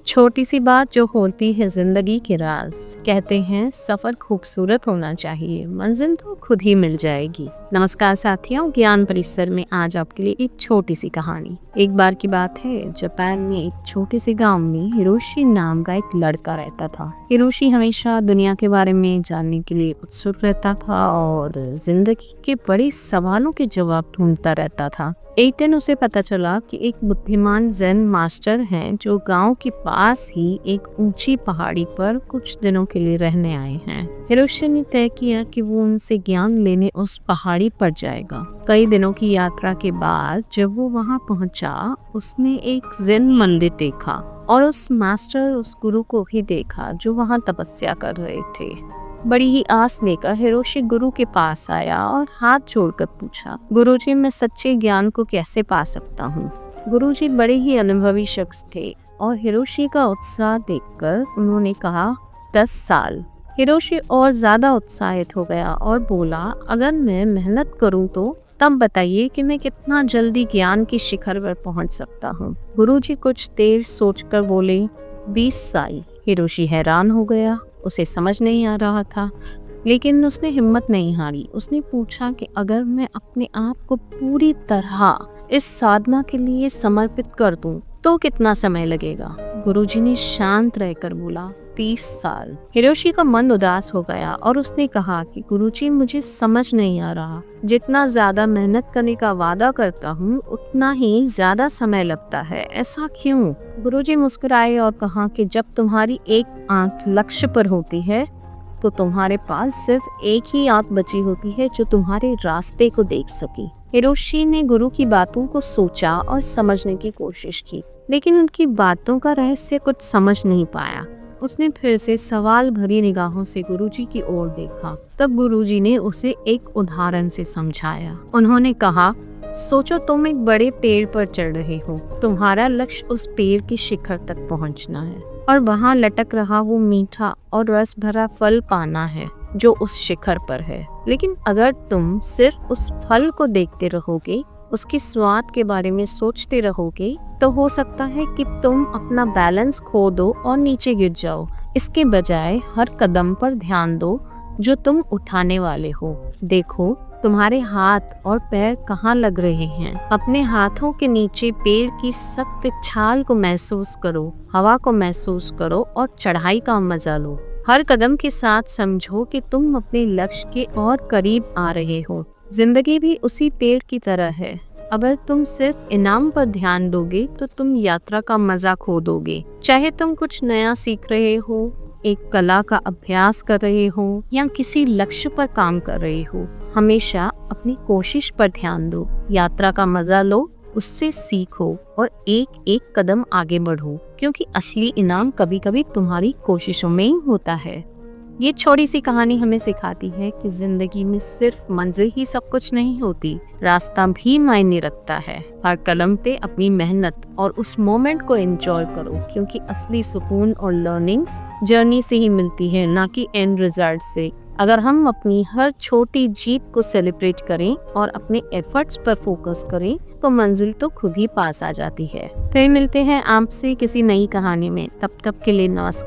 छोटी सी बात जो होती है जिंदगी के राज। कहते हैं सफर खूबसूरत होना चाहिए, मंजिल तो खुद ही मिल जाएगी। नमस्कार साथियों, ज्ञान परिसर में आज आपके लिए एक छोटी सी कहानी। एक बार की बात है, जापान में एक छोटे से गांव में हिरोशी नाम का एक लड़का रहता था। हिरोशी हमेशा दुनिया के बारे में जानने के लिए उत्सुक रहता था और जिंदगी के बड़े सवालों के जवाब ढूंढता रहता था। एक दिन उसे पता चला कि एक बुद्धिमान ज़ेन मास्टर हैं जो गांव के पास ही एक ऊंची पहाड़ी पर कुछ दिनों के लिए रहने आए हैं। हिरोशी ने तय किया कि वो उनसे ज्ञान लेने उस पहाड़ी पर जाएगा। कई दिनों की यात्रा के बाद जब वो वहां पहुंचा, उसने एक ज़ेन मंदिर देखा और उस मास्टर, उस गुरु को भी देखा जो वहां तपस्या कर रहे थे। बड़ी ही आस लेकर हिरोशी गुरु के पास आया और हाथ जोड़कर पूछा, गुरुजी, मैं सच्चे ज्ञान को कैसे पा सकता हूँ? गुरुजी बड़े ही अनुभवी शख्स थे और हिरोशी का उत्साह देखकर उन्होंने कहा, 10 साल। हिरोशी और ज्यादा उत्साहित हो गया और बोला, अगर मैं मेहनत करूँ तो तब बताइए कि मैं कितना जल्दी ज्ञान की शिखर पर पहुँच सकता हूँ। गुरुजी कुछ देर सोचकर बोले, 20 साल। हिरोशी हैरान हो गया, उसे समझ नहीं आ रहा था, लेकिन उसने हिम्मत नहीं हारी। उसने पूछा कि अगर मैं अपने आप को पूरी तरह इस साधना के लिए समर्पित कर दूं तो कितना समय लगेगा? गुरुजी ने शांत रहकर बोला, 30 साल। हिरोशी का मन उदास हो गया और उसने कहा कि गुरुजी, मुझे समझ नहीं आ रहा, जितना ज्यादा मेहनत करने का वादा करता हूँ उतना ही ज्यादा समय लगता है, ऐसा क्यों? गुरुजी मुस्कुराए और कहा कि जब तुम्हारी एक आंख लक्ष्य पर होती है तो तुम्हारे पास सिर्फ एक ही आंख बची होती है जो तुम्हारे रास्ते को देख सके। हिरोशी ने गुरु की बातों को सोचा और समझने की कोशिश की, लेकिन उनकी बातों का रहस्य कुछ समझ नहीं पाया। उसने फिर से सवाल भरी निगाहों से गुरुजी की ओर देखा। तब गुरुजी ने उसे एक उदाहरण से समझाया। उन्होंने कहा, सोचो तुम एक बड़े पेड़ पर चढ़ रहे हो। तुम्हारा लक्ष्य उस पेड़ की शिखर तक पहुंचना है और वहां लटक रहा वो मीठा और रस भरा फल पाना है जो उस शिखर पर है। लेकिन अगर तुम सिर्फ उस फल को देखते रहोगे, उसके स्वाद के बारे में सोचते रहोगे, तो हो सकता है कि तुम अपना बैलेंस खो दो और नीचे गिर जाओ। इसके बजाय हर कदम पर ध्यान दो जो तुम उठाने वाले हो। देखो तुम्हारे हाथ और पैर कहाँ लग रहे हैं। अपने हाथों के नीचे पेड़ की सख्त छाल को महसूस करो, हवा को महसूस करो और चढ़ाई का मजा लो। हर कदम के साथ समझो कि तुम अपने लक्ष्य के और करीब आ रहे हो। जिंदगी भी उसी पेड़ की तरह है। अगर तुम सिर्फ इनाम पर ध्यान दोगे तो तुम यात्रा का मजा खो दोगे। चाहे तुम कुछ नया सीख रहे हो, एक कला का अभ्यास कर रहे हो या किसी लक्ष्य पर काम कर रहे हो, हमेशा अपनी कोशिश पर ध्यान दो, यात्रा का मजा लो, उससे सीखो और एक एक कदम आगे बढ़ो, क्योंकि असली इनाम कभी कभी तुम्हारी कोशिशों में ही होता है। ये छोटी सी कहानी हमें सिखाती है कि जिंदगी में सिर्फ मंजिल ही सब कुछ नहीं होती, रास्ता भी मायने रखता है। हर कदम पे अपनी मेहनत और उस मोमेंट को एंजॉय करो, क्योंकि असली सुकून और लर्निंग्स जर्नी से ही मिलती है, ना कि एंड रिजल्ट से। अगर हम अपनी हर छोटी जीत को सेलिब्रेट करें और अपने एफर्ट्स पर फोकस करें तो मंजिल तो खुद ही पास आ जाती है। फिर मिलते हैं आपसे किसी नई कहानी में। तब तक के लिए नमस्कार।